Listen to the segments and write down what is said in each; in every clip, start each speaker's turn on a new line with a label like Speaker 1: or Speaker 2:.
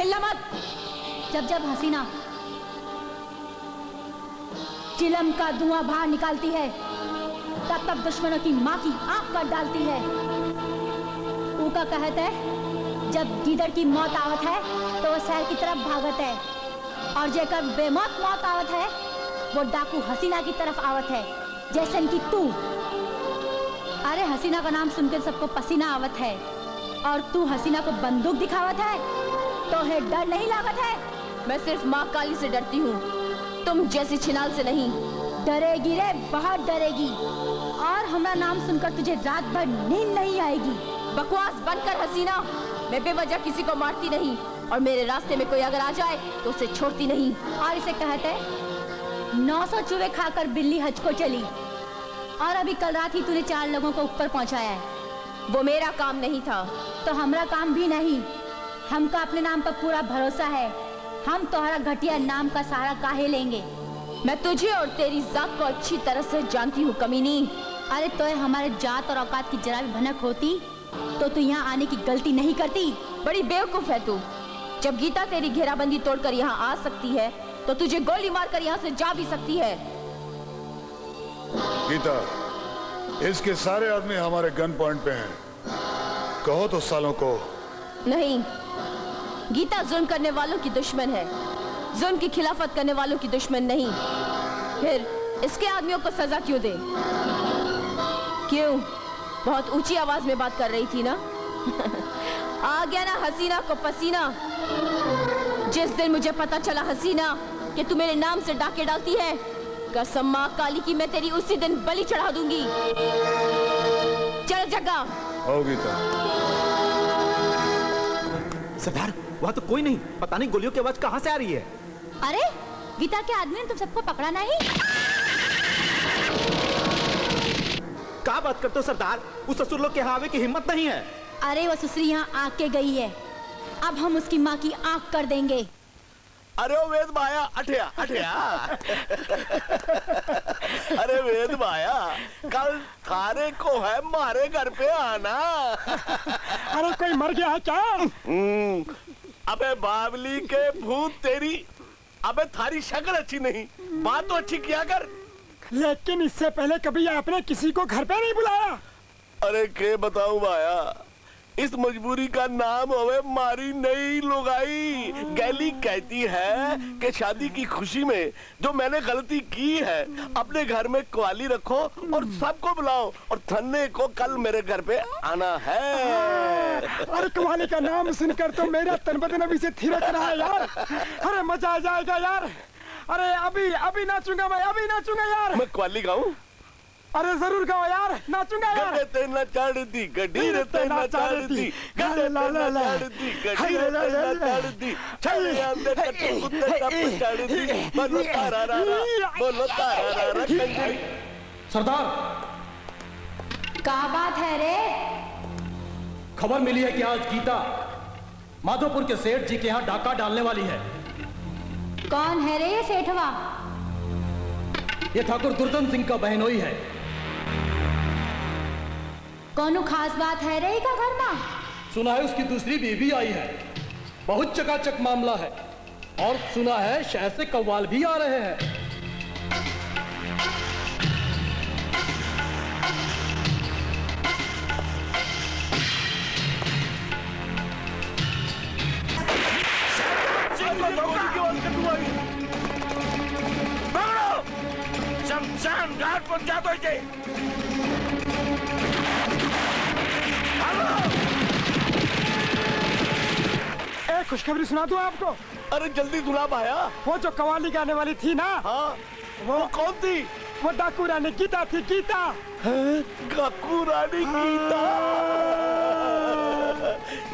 Speaker 1: हिलना मत।
Speaker 2: जब जब हसीना चिलम का धुआं बाहर निकालती है, तब तब दुश्मनों की माँ की आंख काट डालती है। ऊका कहत है, जब गीदड़ की मौत आवत है तो वो शहर की तरफ भागत है, और जेकर बेमौत मौत आवत है वो डाकू हसीना की तरफ आवत है, जैसे इनकी तू। अरे हसीना का नाम सुनकर सबको पसीना आवत है, और तू हसीना को बंदूक दिखावत है, तो है डर नहीं लागत है?
Speaker 1: मैं सिर्फ माँ काली से डरती हूँ, तुम जैसी छिनाल से नहीं।
Speaker 2: डरेगी रे, बहुत डरेगी, और हमारा नाम सुनकर तुझे रात भर नींद नहीं आएगी।
Speaker 1: बकवास बंद कर हसीना, मैं बेवजह किसी को मारती नहीं, और मेरे रास्ते में कोई अगर आ जाए तो उसे छोड़ती नहीं।
Speaker 2: और इसे कहते 900 चूहे खाकर बिल्ली हज को चली, और अभी कल रात ही तूने 4 लोगों को ऊपर पहुंचाया है।
Speaker 1: वो मेरा काम नहीं था।
Speaker 2: तो हमारा काम भी नहीं। हमका अपने नाम पर पूरा भरोसा है, हम तुम्हारा घटिया नाम का सहारा काहे लेंगे।
Speaker 1: मैं तुझे और तेरी जात को अच्छी तरह से जानती हूँ कमीनी।
Speaker 2: अरे तो हमारे जात और औकात की जरा भी भनक होती तो तू यहाँ आने की गलती नहीं करती।
Speaker 1: बड़ी बेवकूफ है तू। जब गीता तेरी घेराबंदी तोड़कर यहाँ आ सकती है तो तुझे गोली मारकर यहाँ से जा भी सकती है।
Speaker 3: गीता, इसके सारे आदमी हमारे गन पॉइंट पे हैं, कहो तो सालों को।
Speaker 1: नहीं, गीता जुल्म करने वालों की दुश्मन है, जुल्म की खिलाफत करने वालों की दुश्मन नहीं। फिर इसके आदमियों को सजा क्यों दे? क्यों? बहुत ऊंची आवाज में बात कर रही थी ना? आ गया ना हसीना को पसीना। जिस दिन मुझे पता चला हसीना कि तू मेरे नाम से डाके डालती है, कसम माँ काली की मैं तेरी उसी दिन बलि चढ़ा दूंगी। चल जग्गा।
Speaker 3: आओ गीता।
Speaker 4: सरदार, वहाँ तो कोई नहीं, पता नहीं गोलियों की आवाज कहाँ से आ रही है।
Speaker 2: अरे गीता के आदमी ने तुम सबको पकड़ा नहीं?
Speaker 4: क्या बात करते हो सरदार, उस ससुर लोग के हावे की हिम्मत नहीं है।
Speaker 2: अरे वो ससुरी यहाँ आके गई है, अब हम उसकी माँ की आंख कर देंगे।
Speaker 5: अरे ओ वेद भाया, अठया अठया। अरे वेद भाया, कल थारे को है मारे घर पे आना।
Speaker 6: अरे कोई मर गया है क्या?
Speaker 5: अबे बावली के भूत तेरी, अबे थारी शक्ल अच्छी नहीं, बात तो अच्छी किया कर।
Speaker 6: लेकिन इससे पहले कभी आपने किसी को घर पे नहीं बुलाया?
Speaker 5: अरे के बताऊं भाया, इस मजबूरी का नाम होवे मारी नहीं लुगाई। गैली कहती है कि शादी की खुशी में जो मैंने गलती की है, अपने घर में क्वाली रखो और सबको बुलाओ, और थन्ने को कल मेरे घर पे आना है।
Speaker 6: अरे क्वाली का नाम सुनकर तो मेरा तन बदन अभी से थिरक रहा है यार। अरे मजा आ जाएगा यार। अरे अभी नाचूंगा मैं, अभी नाचूंगा यार।
Speaker 5: मैं क्वाली गाऊं?
Speaker 6: अरे जरूर गाओ यार, नाचूंगा यार।
Speaker 5: गड्ढे ते न चढ़ दी, गड्ढी रे ते न चढ़ दी, गड्ढे ते न चढ़ दी, गड्ढी रे ते न चढ़ दी, छड़े अंदर कट्टे कुत्ते टप चढ़ दी, बोलो तारा रा रा, बोलो तारा रा रा कंजरी।
Speaker 7: सरदार,
Speaker 2: क्या बात है रे?
Speaker 7: खबर मिली है कि आज गीता माधोपुर के सेठ जी के यहाँ डाका डालने वाली है।
Speaker 2: कौन है रे ये सेठवा?
Speaker 7: ये ठाकुर दुर्जन सिंह का बहनोई है।
Speaker 2: कौन खास बात है रे का घर में?
Speaker 7: सुना है उसकी दूसरी बीवी आई है, बहुत चकाचक मामला है, और सुना है शहर से कव्वाल भी आ रहे हैं।
Speaker 5: शमशान घाट पहुंचा दो इसे।
Speaker 6: खुशखबरी सुना दूं आपको?
Speaker 5: अरे जल्दी सुना भाया।
Speaker 6: वो जो कवाली गाने वाली थी ना,
Speaker 5: हाँ, वो कौन थी?
Speaker 6: वो डाकू रानी गीता थी, गीता।
Speaker 5: डाकू रानी गीता,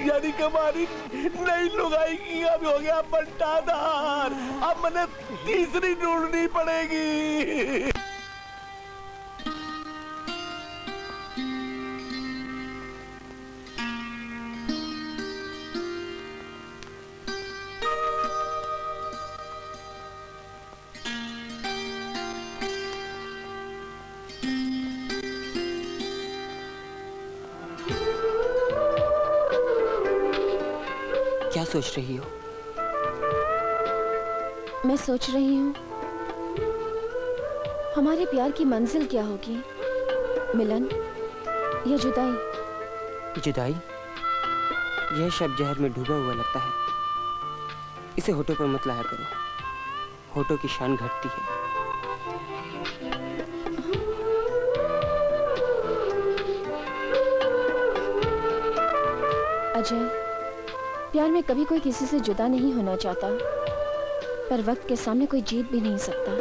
Speaker 5: यानी कि हमारी नई लुगाई की अब हो गया बंटाधार। अब मैंने तीसरी ढूंढनी पड़ेगी।
Speaker 8: क्या सोच रही हो?
Speaker 1: मैं सोच रही हूँ हमारे प्यार की मंजिल क्या होगी, मिलन या जुदाई?
Speaker 8: जुदाई? यह शब्द जहर में डूबा हुआ लगता है। इसे होठों पर मत लाया करो, होठों की शान घटती है।
Speaker 1: अजय, प्यार में कभी कोई किसी से जुदा नहीं होना चाहता, पर वक्त के सामने कोई जीत भी नहीं सकता।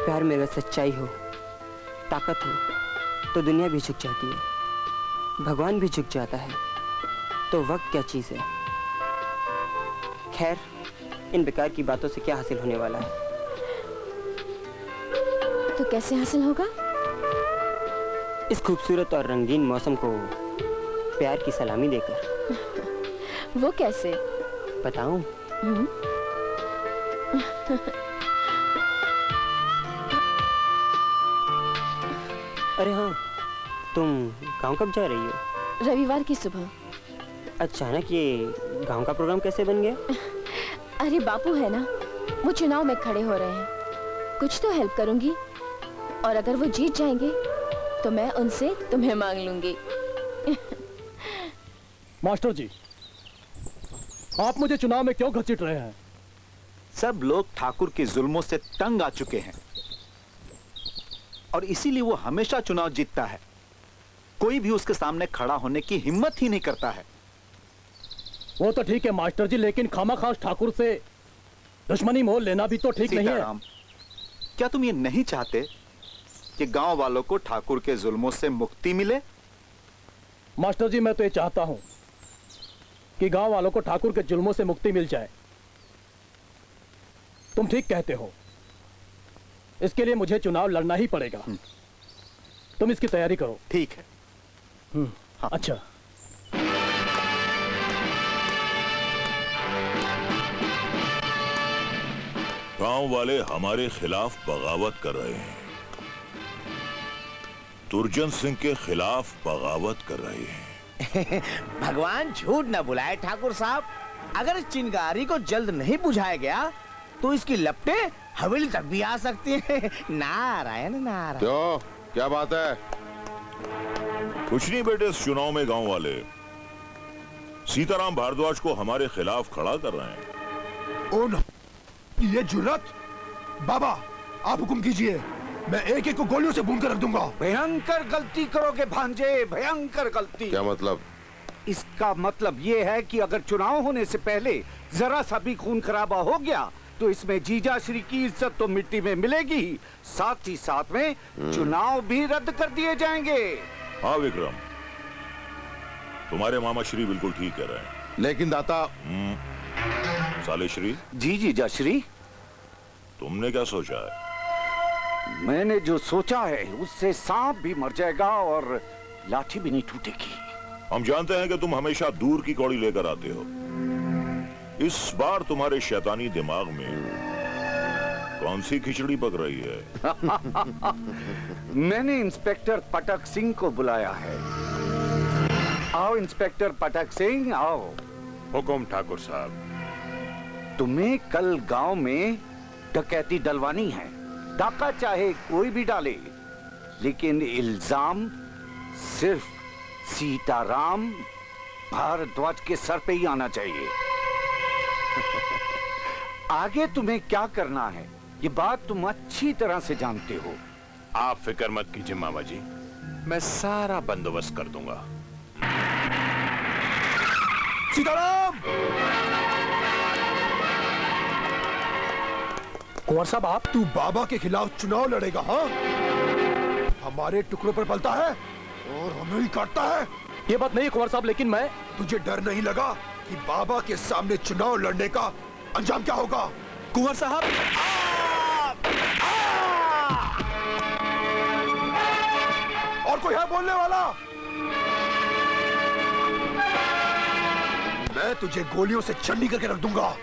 Speaker 8: प्यार में अगर सच्चाई हो, ताकत हो, तो दुनिया भी झुक जाती है, भगवान भी झुक जाता है। तो वक्त क्या चीज है? खैर, इन बेकार की बातों से क्या हासिल होने वाला है?
Speaker 1: तो कैसे हासिल होगा?
Speaker 8: इस खूबसूरत और रंगीन मौसम को प्यार की सलामी देकर।
Speaker 1: वो कैसे?
Speaker 8: बताऊं? अरे हाँ, तुम गांव कब जा रही हो?
Speaker 1: रविवार की सुबह।
Speaker 8: अचानक ये गांव का प्रोग्राम कैसे बन गया?
Speaker 1: अरे बापू है ना, वो चुनाव में खड़े हो रहे हैं, कुछ तो हेल्प करूंगी, और अगर वो जीत जाएंगे तो मैं उनसे तुम्हें मांग लूंगी।
Speaker 7: मास्टर जी, आप मुझे चुनाव में क्यों घसीट रहे हैं?
Speaker 9: सब लोग ठाकुर के जुल्मों से तंग आ चुके हैं और इसीलिए वो हमेशा चुनाव जीतता है। कोई भी उसके सामने खड़ा होने की हिम्मत ही नहीं करता है।
Speaker 7: वो तो ठीक है मास्टर जी, लेकिन खामाखास ठाकुर से दुश्मनी मोल लेना भी तो ठीक नहीं है।
Speaker 9: सीताराम, क्या तुम ये नहीं चाहते कि गांव वालों को ठाकुर के जुल्मों से मुक्ति मिले?
Speaker 7: मास्टर जी, मैं तो ये चाहता हूं कि गांव वालों को ठाकुर के जुल्मों से मुक्ति मिल जाए। तुम ठीक कहते हो, इसके लिए मुझे चुनाव लड़ना ही पड़ेगा। तुम इसकी तैयारी करो।
Speaker 9: ठीक है।
Speaker 7: हाँ। अच्छा।
Speaker 10: गांव वाले हमारे खिलाफ बगावत कर रहे हैं, तुर्जन सिंह के खिलाफ बगावत कर रहे हैं।
Speaker 11: भगवान झूठ न बुलाए ठाकुर साहब, अगर इस चिंगारी को जल्द नहीं बुझाया गया तो इसकी लपटें हवेली तक भी आ सकती हैं। नारायण नारायण।
Speaker 5: क्यों, क्या बात है?
Speaker 10: कुछ नहीं बेटे, इस चुनाव में गांव वाले सीताराम भारद्वाज को हमारे खिलाफ खड़ा कर रहे हैं।
Speaker 3: ओ नो, ये जुर्रत! बाबा, आप हुक्म कीजिए, मैं एक एक को गोलियों से भून कर रख दूंगा।
Speaker 11: भयंकर गलती करोगे भांजे, भयंकर गलती।
Speaker 5: क्या मतलब?
Speaker 11: इसका मतलब ये है कि अगर चुनाव होने से पहले जरा सा भी खून खराबा हो गया तो इसमें जीजा श्री की इज्जत तो मिट्टी में मिलेगी, साथ ही साथ में चुनाव भी रद्द कर दिए जाएंगे।
Speaker 10: हाँ विक्रम, तुम्हारे मामा श्री बिल्कुल ठीक कह रहे हैं।
Speaker 5: लेकिन दाता।
Speaker 10: साले श्री
Speaker 11: जी जीजा श्री,
Speaker 10: तुमने क्या सोचा है?
Speaker 11: मैंने जो सोचा है उससे सांप भी मर जाएगा और लाठी भी नहीं टूटेगी।
Speaker 10: हम जानते हैं कि तुम हमेशा दूर की कौड़ी लेकर आते हो। इस बार तुम्हारे शैतानी दिमाग में कौन सी खिचड़ी पक रही है?
Speaker 11: मैंने इंस्पेक्टर पटक सिंह को बुलाया है। आओ इंस्पेक्टर पटक सिंह, आओ।
Speaker 5: हुकुम ठाकुर साहब।
Speaker 11: तुम्हें कल गांव में डकैती डलवानी है। डाका चाहे कोई भी डाले, लेकिन इल्जाम सिर्फ सीताराम भारद्वाज के सर पे ही आना चाहिए। आगे तुम्हें क्या करना है ये बात तुम अच्छी तरह से जानते हो।
Speaker 5: आप फिक्र मत कीजिए मामा जी, मैं सारा बंदोबस्त कर दूंगा।
Speaker 3: सीताराम!
Speaker 7: कुंवर साहब, आप?
Speaker 3: तू बाबा के खिलाफ चुनाव लड़ेगा? हाँ, हमारे टुकड़ों पर पलता है और हमें ही काटता है।
Speaker 7: ये बात नहीं कुंवर साहब, लेकिन मैं।
Speaker 3: तुझे डर नहीं लगा कि बाबा के सामने चुनाव लड़ने का अंजाम क्या होगा?
Speaker 7: कुंवर साहब,
Speaker 3: और कोई है बोलने वाला? मैं तुझे गोलियों से छन्नी करके रख दूंगा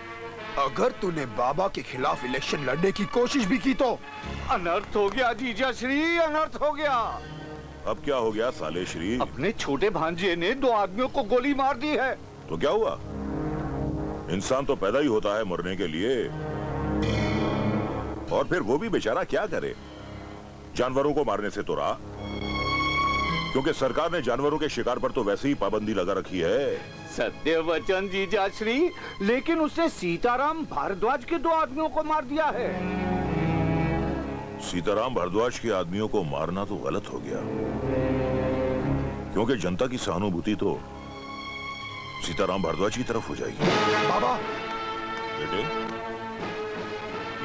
Speaker 3: अगर तूने बाबा के खिलाफ इलेक्शन लड़ने की कोशिश भी की तो।
Speaker 11: अनर्थ हो गया जीजा श्री, अनर्थ हो गया।
Speaker 10: अब क्या हो गया साले श्री?
Speaker 11: अपने छोटे भांजे ने 2 आदमियों को गोली मार दी है।
Speaker 10: तो क्या हुआ? इंसान तो पैदा ही होता है मरने के लिए, और फिर वो भी बेचारा क्या करे, जानवरों को मारने से तो रहा, क्योंकि सरकार ने जानवरों के शिकार पर तो वैसे ही पाबंदी लगा रखी है।
Speaker 11: सत्य वचन जीजाश्री, लेकिन उसने सीताराम भारद्वाज के 2 आदमियों को मार दिया है।
Speaker 10: सीताराम भारद्वाज के आदमियों को मारना तो गलत हो गया, क्योंकि जनता की सहानुभूति तो सीताराम भारद्वाज की तरफ हो जाएगी।
Speaker 3: बाबा,
Speaker 10: बेटे,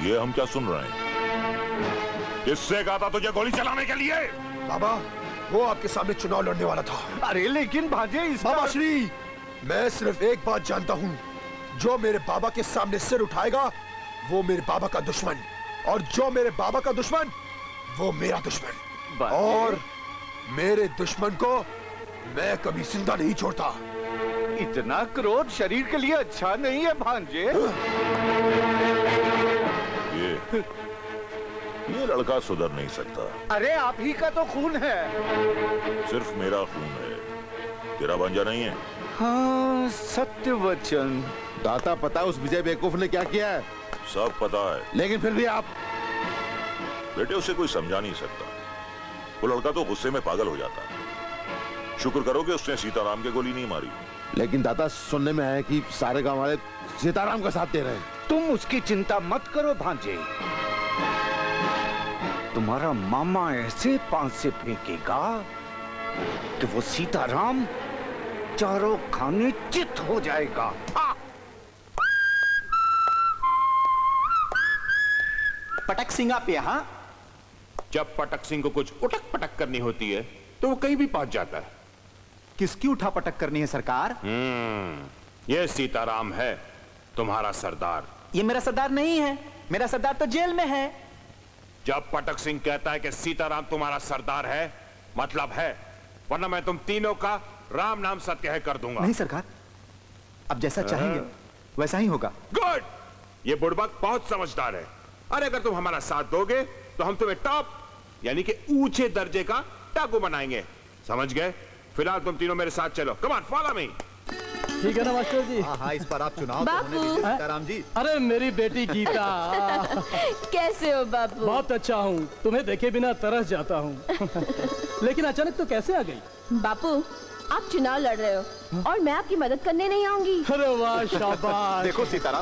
Speaker 10: ये हम क्या सुन रहे हैं? किससे कहा था तुझे गोली चलाने के लिए?
Speaker 3: बाबा, वो आपके सामने चुनाव लड़ने वाला था।
Speaker 11: अरे लेकिन भांजे,
Speaker 3: बाबा श्री, मैं सिर्फ एक बात जानता हूँ, जो मेरे बाबा के सामने सिर उठाएगा वो मेरे बाबा का दुश्मन, और जो मेरे बाबा का दुश्मन वो मेरा दुश्मन, और मेरे दुश्मन को मैं कभी जिंदा नहीं छोड़ता।
Speaker 11: इतना क्रोध शरीर के लिए अच्छा नहीं है भांजे।
Speaker 10: ये लड़का सुधर नहीं सकता।
Speaker 11: अरे आप ही का तो खून है।
Speaker 10: सिर्फ मेरा खून है, तेरा भांजा नहीं है।
Speaker 11: हाँ, सत्य वचन।
Speaker 12: दाता, पता उस विजय बेवकूफ ने क्या किया है?
Speaker 10: सब पता है,
Speaker 12: लेकिन फिर भी आप
Speaker 10: बेटे उसे कोई समझा नहीं सकता। वो लड़का तो गुस्से में पागल हो जाता है। शुक्र करो कि उसने सीताराम के गोली नहीं मारी।
Speaker 12: लेकिन दाता, सुनने में है कि सारे गांव वाले सीताराम का साथ दे रहे हैं।
Speaker 11: तुम उसकी चिंता मत करो भांजे, तुम्हारा मामा ऐसे पांच से फेंकेगा कि वो सीताराम चारों खाने चित हो जाएगा।
Speaker 13: पटक सिंह आप यहाँ?
Speaker 14: जब पटक सिंह को कुछ उटक पटक करनी होती है तो वो कहीं भी पहुंच जाता है।
Speaker 13: किसकी उठा पटक करनी है सरकार?
Speaker 14: ये सीताराम है, तुम्हारा सरदार।
Speaker 13: ये मेरा सरदार नहीं है, मेरा सरदार तो जेल में है।
Speaker 14: जब पटक सिंह कहता है कि सीताराम तुम्हारा सरदार है, मतलब है, वरना मैं तुम तीनों का राम नाम सत्य कर दूंगा।
Speaker 13: नहीं सरकार, अब जैसा चाहेंगे वैसा ही होगा।
Speaker 14: गुड, ये बुड़बक बहुत समझदार है। अरे अगर तुम हमारा साथ दोगे तो हम तुम्हें टॉप यानी कि ऊंचे दर्जे का डाकू बनाएंगे, समझ गए? फिलहाल तुम तीनों मेरे साथ चलो, कम ऑन फॉलो मी।
Speaker 7: ठीक है ना मास्टर जी?
Speaker 9: हाँ, इस पर आप चुनाव
Speaker 1: बापू।
Speaker 9: तो होने दीजिए सीताराम जी।
Speaker 7: अरे मेरी बेटी गीता।
Speaker 1: कैसे हो बापू?
Speaker 7: बहुत अच्छा हूँ, तुम्हें देखे बिना तरस जाता हूँ। लेकिन अचानक तो कैसे आ गई?
Speaker 1: बापू, आप चुनाव लड़ रहे हो और मैं आपकी मदद करने नहीं आऊंगी।
Speaker 7: अरे वाह, शाबाश।
Speaker 9: देखो सीताराम,